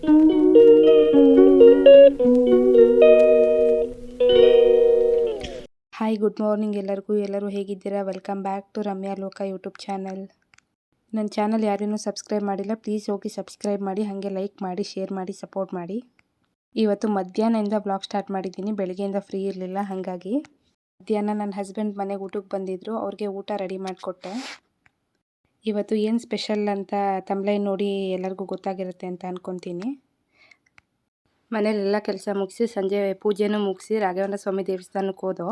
Hi, good morning ಎಲ್ಲರೂ ಹೇಗಿದ್ದೀರಾ? Welcome back to Ramya ಲೋಕ ಯೂಟ್ಯೂಬ್ ಚಾನಲ್. ನನ್ನ ಚಾನಲ್ ಯಾರೇನೂ ಸಬ್ಸ್ಕ್ರೈಬ್ ಮಾಡಿಲ್ಲ, ಪ್ಲೀಸ್ ಹೋಗಿ ಸಬ್ಸ್ಕ್ರೈಬ್ ಮಾಡಿ, ಹಾಗೆ ಲೈಕ್ ಮಾಡಿ, ಶೇರ್ ಮಾಡಿ, ಸಪೋರ್ಟ್ ಮಾಡಿ. ಇವತ್ತು ಮಧ್ಯಾಹ್ನದಿಂದ ಬ್ಲಾಗ್ ಸ್ಟಾರ್ಟ್ ಮಾಡಿದ್ದೀನಿ. ಬೆಳಗ್ಗೆಯಿಂದ ಫ್ರೀ ಇರಲಿಲ್ಲ, ಹಾಗಾಗಿ ಮಧ್ಯಾಹ್ನ ನನ್ನ ಹಸ್ಬೆಂಡ್ ಮನೆಗೆ ಊಟಕ್ಕೆ ಬಂದಿದ್ದರು. ಅವ್ರಿಗೆ ಊಟ ರೆಡಿ ಮಾಡಿಕೊಟ್ಟೆ. ಇವತ್ತು ಏನು ಸ್ಪೆಷಲ್ ಅಂತ ತಮ್ಲೈನ್ ನೋಡಿ ಎಲ್ಲರಿಗೂ ಗೊತ್ತಾಗಿರುತ್ತೆ ಅಂತ ಅಂದ್ಕೊತೀನಿ. ಮನೇಲೆಲ್ಲ ಕೆಲಸ ಮುಗಿಸಿ ಸಂಜೆ ಪೂಜೆನೂ ಮುಗಿಸಿ ರಾಘವೇಂದ್ರ ಸ್ವಾಮಿ ದೇವಸ್ಥಾನಕ್ಕೆ ಹೋದೋ.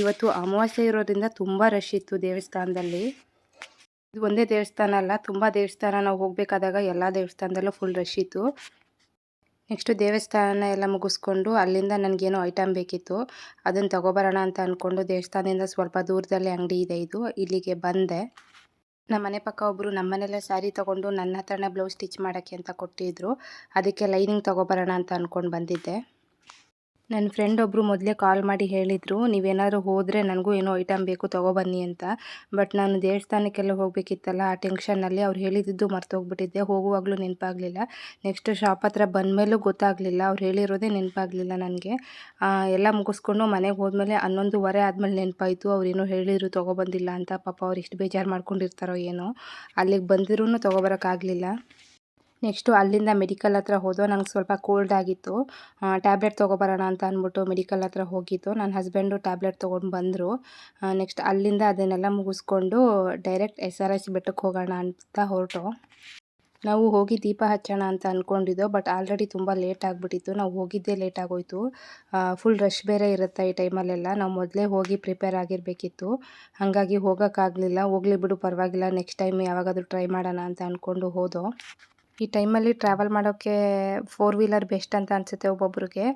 ಇವತ್ತು ಅಮಾವಾಸ್ಯೆ ಇರೋದ್ರಿಂದ ತುಂಬ ರಶ್ ಇತ್ತು ದೇವಸ್ಥಾನದಲ್ಲಿ. ಇದು ಒಂದೇ ದೇವಸ್ಥಾನ ಅಲ್ಲ, ತುಂಬ ದೇವಸ್ಥಾನ ನಾವು ಹೋಗಬೇಕಾದಾಗ ಎಲ್ಲ ದೇವಸ್ಥಾನದಲ್ಲೂ ಫುಲ್ ರಶ್ ಇತ್ತು. ನೆಕ್ಸ್ಟು ದೇವಸ್ಥಾನ ಎಲ್ಲ ಮುಗಿಸ್ಕೊಂಡು ಅಲ್ಲಿಂದ ನನಗೇನೋ ಐಟಮ್ ಬೇಕಿತ್ತು, ಅದನ್ನು ತಗೊಬರೋಣ ಅಂತ ಅಂದ್ಕೊಂಡು ದೇವಸ್ಥಾನದಿಂದ ಸ್ವಲ್ಪ ದೂರದಲ್ಲಿ ಅಂಗಡಿ ಇದೆ, ಇಲ್ಲಿಗೆ ಬಂದೆ. ನಮ್ಮ ಮನೆ ಪಕ್ಕ ಒಬ್ಬರು ನಮ್ಮ ಮನೆಯಲ್ಲೇ ಸ್ಯಾರಿ ತೊಗೊಂಡು ನನ್ನ ಹತ್ರನೇ ಬ್ಲೌಸ್ ಸ್ಟಿಚ್ ಮಾಡೋಕ್ಕೆ ಅಂತ ಕೊಟ್ಟಿದ್ದರು. ಅದಕ್ಕೆ ಲೈನಿಂಗ್ ತೊಗೊಬರೋಣ ಅಂತ ಅಂದ್ಕೊಂಡು ಬಂದಿದ್ದೆ. ನನ್ನ ಫ್ರೆಂಡ್ ಒಬ್ಬರು ಮೊದಲೇ ಕಾಲ್ ಮಾಡಿ ಹೇಳಿದರು, ನೀವೇನಾದ್ರು ಹೋದರೆ ನನಗೂ ಏನೋ ಐಟಮ್ ಬೇಕು ತೊಗೊಬನ್ನಿ ಅಂತ. ಬಟ್ ನಾನು ದೇವಸ್ಥಾನಕ್ಕೆಲ್ಲ ಹೋಗಬೇಕಿತ್ತಲ್ಲ, ಆ ಟೆನ್ಷನ್ನಲ್ಲಿ ಅವ್ರು ಹೇಳಿದ್ದು ಮರ್ತೋಗ್ಬಿಟ್ಟಿದ್ದೆ. ಹೋಗುವಾಗಲೂ ನೆನಪಾಗಲಿಲ್ಲ. ನೆಕ್ಸ್ಟ್ ಶಾಪ್ ಹತ್ರ ಬಂದಮೇಲೂ ಗೊತ್ತಾಗಲಿಲ್ಲ, ಅವ್ರು ಹೇಳಿರೋದೇ ನೆನಪಾಗಲಿಲ್ಲ ನನಗೆ. ಎಲ್ಲ ಮುಗಿಸ್ಕೊಂಡು ಮನೆಗೆ ಹೋದ್ಮೇಲೆ 11:15 ಆದಮೇಲೆ ನೆನಪಾಯಿತು, ಅವ್ರೇನೋ ಹೇಳಿದ್ರು ತೊಗೊಬಂದಿಲ್ಲ ಅಂತ. ಪಾಪ ಅವ್ರು ಎಷ್ಟು ಬೇಜಾರು ಮಾಡ್ಕೊಂಡಿರ್ತಾರೋ ಏನೋ. ಅಲ್ಲಿಗೆ ಬಂದಿರೂ ತೊಗೊಬರೋಕ್ಕಾಗಲಿಲ್ಲ. ನೆಕ್ಸ್ಟು ಅಲ್ಲಿಂದ ಮೆಡಿಕಲ್ ಹತ್ರ ಹೋದೋ. ನಂಗೆ ಸ್ವಲ್ಪ ಕೋಲ್ಡ್ ಆಗಿತ್ತು, ಟ್ಯಾಬ್ಲೆಟ್ ತೊಗೊಬರೋಣ ಅಂತ ಅಂದ್ಬಿಟ್ಟು ಮೆಡಿಕಲ್ ಹತ್ರ ಹೋಗಿದ್ದು. ನನ್ನ ಹಸ್ಬೆಂಡು ಟ್ಯಾಬ್ಲೆಟ್ ತೊಗೊಂಡು ಬಂದರು. ನೆಕ್ಸ್ಟ್ ಅಲ್ಲಿಂದ ಅದನ್ನೆಲ್ಲ ಮುಗಿಸ್ಕೊಂಡು ಡೈರೆಕ್ಟ್ SRS ಬೆಟ್ಟಕ್ಕೆ ಹೋಗೋಣ ಅಂತ ಹೊರಟು. ನಾವು ಹೋಗಿ ದೀಪ ಹಚ್ಚೋಣ ಅಂತ ಅಂದ್ಕೊಂಡಿದ್ದೋ, ಬಟ್ ಆಲ್ರೆಡಿ ತುಂಬ ಲೇಟ್ ಆಗಿಬಿಟ್ಟಿತ್ತು. ನಾವು ಹೋಗಿದ್ದೇ ಲೇಟ್ ಆಗೋಯಿತು. ಫುಲ್ ರಶ್ ಬೇರೆ ಇರುತ್ತೆ ಈ ಟೈಮಲ್ಲೆಲ್ಲ. ನಾವು ಮೊದಲೇ ಹೋಗಿ ಪ್ರಿಪೇರ್ ಆಗಿರಬೇಕಿತ್ತು, ಹಾಗಾಗಿ ಹೋಗೋಕ್ಕಾಗಲಿಲ್ಲ. ಹೋಗಲಿ ಬಿಡು, ಪರವಾಗಿಲ್ಲ, ನೆಕ್ಸ್ಟ್ ಟೈಮ್ ಯಾವಾಗಾದರೂ ಟ್ರೈ ಮಾಡೋಣ ಅಂತ ಅಂದ್ಕೊಂಡು ಹೋದೋ. ಈ ಟೈಮಲ್ಲಿ ಟ್ರಾವೆಲ್ ಮಾಡೋಕ್ಕೆ 4 ವೀಲರ್ ಬೆಸ್ಟ್ ಅಂತ ಅನಿಸುತ್ತೆ ಒಬ್ಬೊಬ್ರಿಗೆ,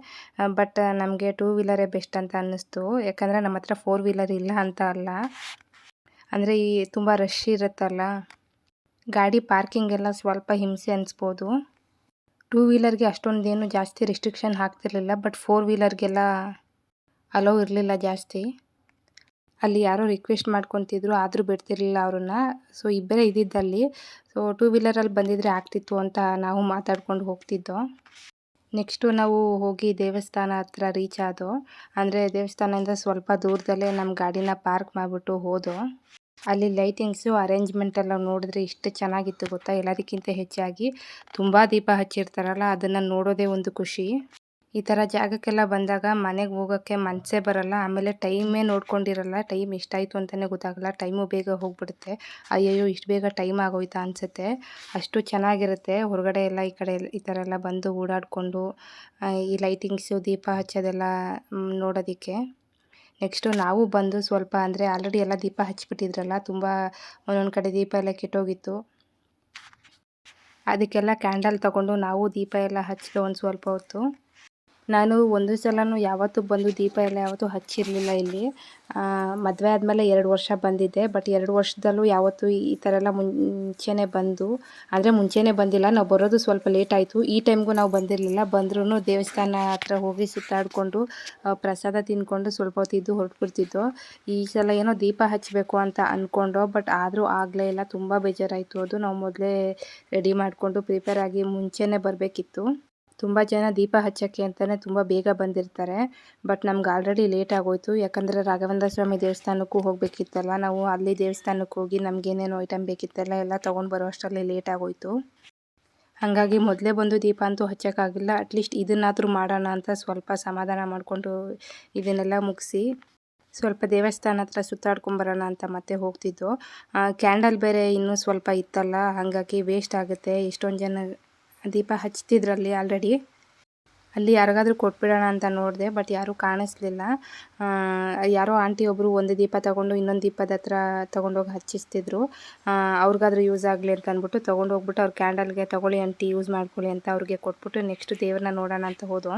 ಬಟ್ ನಮಗೆ 2 ವೀಲರೇ ಬೆಸ್ಟ್ ಅಂತ ಅನ್ನಿಸ್ತು. ಯಾಕಂದರೆ ನಮ್ಮ ಹತ್ರ 4 ವೀಲರ್ ಇಲ್ಲ ಅಂತ ಅಲ್ಲ, ಅಂದರೆ ಈ ತುಂಬ ರಶ್ ಇರುತ್ತಲ್ಲ, ಗಾಡಿ ಪಾರ್ಕಿಂಗ್ ಎಲ್ಲ ಸ್ವಲ್ಪ ಹಿಂಸೆ ಅನಿಸ್ಬೋದು. 2 ವೀಲರ್ಗೆ ಅಷ್ಟೊಂದೇನು ಜಾಸ್ತಿ ರಿಸ್ಟ್ರಿಕ್ಷನ್ ಹಾಕ್ತಿರ್ಲಿಲ್ಲ, ಬಟ್ 4 ವೀಲರ್ಗೆಲ್ಲ ಅಲೋ ಇರಲಿಲ್ಲ ಜಾಸ್ತಿ. ಅಲ್ಲಿ ಯಾರೋ ರಿಕ್ವೆಸ್ಟ್ ಮಾಡ್ಕೊತಿದ್ರು, ಆದರೂ ಬಿಡ್ತಿರ್ಲಿಲ್ಲ ಅವ್ರನ್ನ. ಸೊ ಇಬ್ಬರೇ ಇದ್ದಿದ್ದಲ್ಲಿ. ಸೊ 2 ವೀಲರಲ್ಲಿ ಬಂದಿದ್ದರೆ ಆಗ್ತಿತ್ತು ಅಂತ ನಾವು ಮಾತಾಡ್ಕೊಂಡು ಹೋಗ್ತಿದ್ದೋ. ನೆಕ್ಸ್ಟು ನಾವು ಹೋಗಿ ದೇವಸ್ಥಾನ ಹತ್ರ ರೀಚ್ ಆದೋ. ಅಂದರೆ ದೇವಸ್ಥಾನದಿಂದ ಸ್ವಲ್ಪ ದೂರದಲ್ಲೇ ನಮ್ಮ ಗಾಡಿನ ಪಾರ್ಕ್ ಮಾಡಿಬಿಟ್ಟು ಹೋದೋ. ಅಲ್ಲಿ ಲೈಟಿಂಗ್ಸು ಅರೇಂಜ್ಮೆಂಟ್ ಎಲ್ಲ ನೋಡಿದ್ರೆ ಎಷ್ಟು ಚೆನ್ನಾಗಿತ್ತು ಗೊತ್ತಾ. ಎಲ್ಲದಕ್ಕಿಂತ ಹೆಚ್ಚಾಗಿ ತುಂಬ ದೀಪ ಹಚ್ಚಿರ್ತಾರಲ್ಲ, ಅದನ್ನು ನೋಡೋದೇ ಒಂದು ಖುಷಿ. ಈ ಥರ ಜಾಗಕ್ಕೆಲ್ಲ ಬಂದಾಗ ಮನೆಗೆ ಹೋಗೋಕ್ಕೆ ಮನಸ್ಸೇ ಬರೋಲ್ಲ. ಆಮೇಲೆ ಟೈಮೇ ನೋಡ್ಕೊಂಡಿರಲ್ಲ, ಟೈಮ್ ಎಷ್ಟಾಯಿತು ಅಂತಲೇ ಗೊತ್ತಾಗಲ್ಲ. ಟೈಮು ಬೇಗ ಹೋಗ್ಬಿಡುತ್ತೆ. ಅಯ್ಯಯ್ಯೋ ಇಷ್ಟು ಬೇಗ ಟೈಮ್ ಆಗೋಯ್ತಾ ಅನಿಸುತ್ತೆ. ಅಷ್ಟು ಚೆನ್ನಾಗಿರುತ್ತೆ ಹೊರಗಡೆ ಎಲ್ಲ ಈ ಕಡೆ ಈ ಥರ ಎಲ್ಲ ಬಂದು ಓಡಾಡಿಕೊಂಡು ಈ ಲೈಟಿಂಗ್ಸು ದೀಪ ಹಚ್ಚೋದೆಲ್ಲ ನೋಡೋದಕ್ಕೆ. ನೆಕ್ಸ್ಟು ನಾವು ಬಂದು ಸ್ವಲ್ಪ, ಅಂದರೆ ಆಲ್ರೆಡಿ ಎಲ್ಲ ದೀಪ ಹಚ್ಚಿಬಿಟ್ಟಿದ್ರಲ್ಲ, ತುಂಬ ಒಂದೊಂದು ಕಡೆ ದೀಪ ಎಲ್ಲ ಕೆಟ್ಟೋಗಿತ್ತು. ಅದಕ್ಕೆಲ್ಲ ಕ್ಯಾಂಡಲ್ ತೊಗೊಂಡು ನಾವು ದೀಪ ಎಲ್ಲ ಹಚ್ಚಿದೆ ಒಂದು ಸ್ವಲ್ಪ ಹೊತ್ತು. ನಾನು ಒಂದು ಸಲನೂ ಯಾವತ್ತೂ ಬಂದು ದೀಪ ಎಲ್ಲ ಯಾವತ್ತೂ ಹಚ್ಚಿರಲಿಲ್ಲ ಇಲ್ಲಿ. ಮದುವೆ ಆದಮೇಲೆ 2 ವರ್ಷ ಬಂದಿದ್ದೆ, ಬಟ್ 2 ವರ್ಷದಲ್ಲೂ ಯಾವತ್ತೂ ಈ ಥರ ಎಲ್ಲ ಮುಂಚೆನೇ ಬಂದಿಲ್ಲ. ನಾವು ಬರೋದು ಸ್ವಲ್ಪ ಲೇಟ್ ಆಯಿತು. ಈ ಟೈಮ್ಗೂ ನಾವು ಬಂದಿರಲಿಲ್ಲ. ಬಂದ್ರೂ ದೇವಸ್ಥಾನ ಹತ್ರ ಹೋಗಿ ಸುತ್ತಾಡಿಕೊಂಡು ಪ್ರಸಾದ ತಿಂದ್ಕೊಂಡು ಸ್ವಲ್ಪ ಹೊತ್ತಿದ್ದು ಹೊರಟ್ಬಿಡ್ತಿದ್ದೋ. ಈ ಸಲ ಏನೋ ದೀಪ ಹಚ್ಚಬೇಕು ಅಂತ ಅಂದ್ಕೊಂಡೋ, ಬಟ್ ಆದರೂ ಆಗಲೇ ಇಲ್ಲ. ತುಂಬ ಬೇಜಾರಾಯಿತು. ಅದು ನಾವು ಮೊದಲೇ ರೆಡಿ ಮಾಡಿಕೊಂಡು ಪ್ರಿಪೇರ್ ಆಗಿ ಮುಂಚೆನೇ ಬರಬೇಕಿತ್ತು. ತುಂಬ ಜನ ದೀಪ ಹಚ್ಚೋಕ್ಕೆ ಅಂತಲೇ ತುಂಬ ಬೇಗ ಬಂದಿರ್ತಾರೆ, ಬಟ್ ನಮ್ಗೆ ಆಲ್ರೆಡಿ ಲೇಟ್ ಆಗೋಯಿತು. ಯಾಕಂದರೆ ರಾಘವೇಂದ್ರ ಸ್ವಾಮಿ ದೇವಸ್ಥಾನಕ್ಕೂ ಹೋಗಬೇಕಿತ್ತಲ್ಲ. ನಾವು ಅಲ್ಲಿ ದೇವಸ್ಥಾನಕ್ಕೆ ಹೋಗಿ ನಮಗೇನೇನೋ ಐಟಮ್ ಬೇಕಿತ್ತಲ್ಲ, ಎಲ್ಲ ತೊಗೊಂಡು ಬರೋ ಅಷ್ಟರಲ್ಲಿ ಲೇಟ್ ಆಗೋಯಿತು. ಹಾಗಾಗಿ ಮೊದಲೇ ಬಂದು ದೀಪ ಅಂತೂ ಹಚ್ಚೋಕ್ಕಾಗಿಲ್ಲ. ಅಟ್ಲೀಸ್ಟ್ ಇದನ್ನಾದರೂ ಮಾಡೋಣ ಅಂತ ಸ್ವಲ್ಪ ಸಮಾಧಾನ ಮಾಡಿಕೊಂಡು ಇದನ್ನೆಲ್ಲ ಮುಗಿಸಿ ಸ್ವಲ್ಪ ದೇವಸ್ಥಾನ ಹತ್ರ ಸುತ್ತಾಡ್ಕೊಂಬರೋಣ ಅಂತ ಮತ್ತೆ ಹೋಗ್ತಿದ್ದೋ. ಕ್ಯಾಂಡಲ್ ಬೇರೆ ಇನ್ನೂ ಸ್ವಲ್ಪ ಇತ್ತಲ್ಲ, ಹಾಗಾಗಿ ವೇಸ್ಟ್ ಆಗುತ್ತೆ. ಎಷ್ಟೊಂದು ಜನ ದೀಪ ಹಚ್ತಿದ್ರಲ್ಲಿ ಆಲ್ರೆಡಿ. ಅಲ್ಲಿ ಯಾರಿಗಾದ್ರೂ ಕೊಟ್ಬಿಡೋಣ ಅಂತ ನೋಡಿದೆ, ಬಟ್ ಯಾರೂ ಕಾಣಿಸ್ಲಿಲ್ಲ. ಯಾರೋ ಆಂಟಿ ಒಬ್ಬರು ಒಂದು ದೀಪ ತೊಗೊಂಡು ಇನ್ನೊಂದು ದೀಪದ ಹತ್ರ ತೊಗೊಂಡೋಗಿ ಹಚ್ಚಿಸ್ತಿದ್ರು. ಅವ್ರಿಗಾದ್ರೂ ಯೂಸ್ ಆಗಲಿ ಅಂತ ಅಂದ್ಬಿಟ್ಟು ತೊಗೊಂಡೋಗ್ಬಿಟ್ಟು ಅವ್ರ ಕ್ಯಾಂಡಲ್ಗೆ ತೊಗೊಳ್ಳಿ ಆಂಟಿ, ಯೂಸ್ ಮಾಡ್ಕೊಳ್ಳಿ ಅಂತ ಅವ್ರಿಗೆ ಕೊಟ್ಬಿಟ್ಟು ನೆಕ್ಸ್ಟ್ ದೇವ್ರನ್ನ ನೋಡೋಣ ಅಂತ ಹೋದೋ.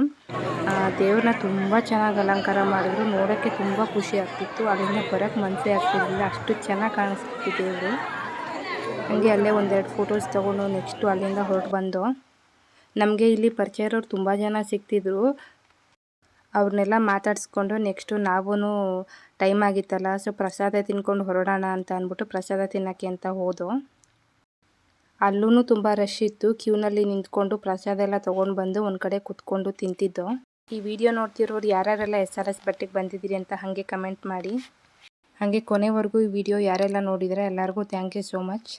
ದೇವ್ರನ್ನ ತುಂಬ ಚೆನ್ನಾಗಿ ಅಲಂಕಾರ ಮಾಡಿದ್ರು. ನೋಡೋಕ್ಕೆ ತುಂಬ ಖುಷಿ ಆಗ್ತಿತ್ತು. ಅಲ್ಲಿಂದ ಬರೋಕ್ಕೆ ಮನಸ್ಸೇ ಆಗ್ತಿರಲಿಲ್ಲ, ಅಷ್ಟು ಚೆನ್ನಾಗಿ ಕಾಣಿಸ್ತಿತ್ತು ದೇವರು. ಹಾಗೆ ಅಲ್ಲೇ ಒಂದೆರಡು ಫೋಟೋಸ್ ತೊಗೊಂಡು ನೆಕ್ಸ್ಟು ಅಲ್ಲಿಂದ ಹೊರಟು ಬಂದೋ. ನಮಗೆ ಇಲ್ಲಿ ಪರಿಚಯ ಇರೋರು ತುಂಬ ಜನ ಸಿಗ್ತಿದ್ರು. ಅವ್ರನ್ನೆಲ್ಲ ಮಾತಾಡಿಸ್ಕೊಂಡು ನೆಕ್ಸ್ಟು ನಾವೂ ಟೈಮ್ ಆಗಿತ್ತಲ್ಲ, ಸೊ ಪ್ರಸಾದ ತಿನ್ಕೊಂಡು ಹೊರಡೋಣ ಅಂತ ಅಂದ್ಬಿಟ್ಟು ಪ್ರಸಾದ ತಿನ್ನೋಕ್ಕೆ ಅಂತ ಹೋದೋ. ಅಲ್ಲೂ ತುಂಬ ರಶ್ ಇತ್ತು. ಕ್ಯೂನಲ್ಲಿ ನಿಂತ್ಕೊಂಡು ಪ್ರಸಾದ ಎಲ್ಲ ತೊಗೊಂಡು ಬಂದು ಒಂದು ಕಡೆ ಕುತ್ಕೊಂಡು ತಿಂತಿದ್ದೋ. ಈ ವಿಡಿಯೋ ನೋಡ್ತಿರೋರು ಯಾರ್ಯಾರೆಲ್ಲ SRS ಬಟ್ಟೆಗೆ ಬಂದಿದ್ದೀರಿ ಅಂತ ಹಾಗೆ ಕಮೆಂಟ್ ಮಾಡಿ. ಹಾಗೆ ಕೊನೆವರೆಗೂ ಈ ವಿಡಿಯೋ ಯಾರೆಲ್ಲ ನೋಡಿದರೆ ಎಲ್ಲರಿಗೂ ಥ್ಯಾಂಕ್ ಯು ಸೋ ಮಚ್.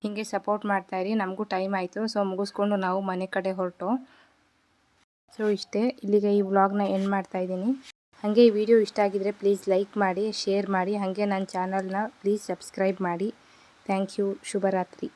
ಹೀಗೆ ಸಪೋರ್ಟ್ ಮಾಡ್ತಾಯಿರಿ. ನಮಗೂ ಟೈಮ್ ಆಯಿತು, ಸೊ ಮುಗಿಸ್ಕೊಂಡು ನಾವು ಮನೆ ಕಡೆ ಹೊರಟು. ಸೊ ಇಷ್ಟೇ, ಇಲ್ಲಿಗೆ ಈ ವ್ಲಾಗ್ನ ಎಂಡ್ ಮಾಡ್ತಾಯಿದ್ದೀನಿ. ಹಾಗೆ ಈ ವಿಡಿಯೋ ಇಷ್ಟ ಆಗಿದರೆ ಪ್ಲೀಸ್ ಲೈಕ್ ಮಾಡಿ, ಶೇರ್ ಮಾಡಿ. ಹಾಗೆ ನನ್ನ ಚಾನಲ್ನ ಪ್ಲೀಸ್ ಸಬ್ಸ್ಕ್ರೈಬ್ ಮಾಡಿ. Thank you. ಶುಭರಾತ್ರಿ.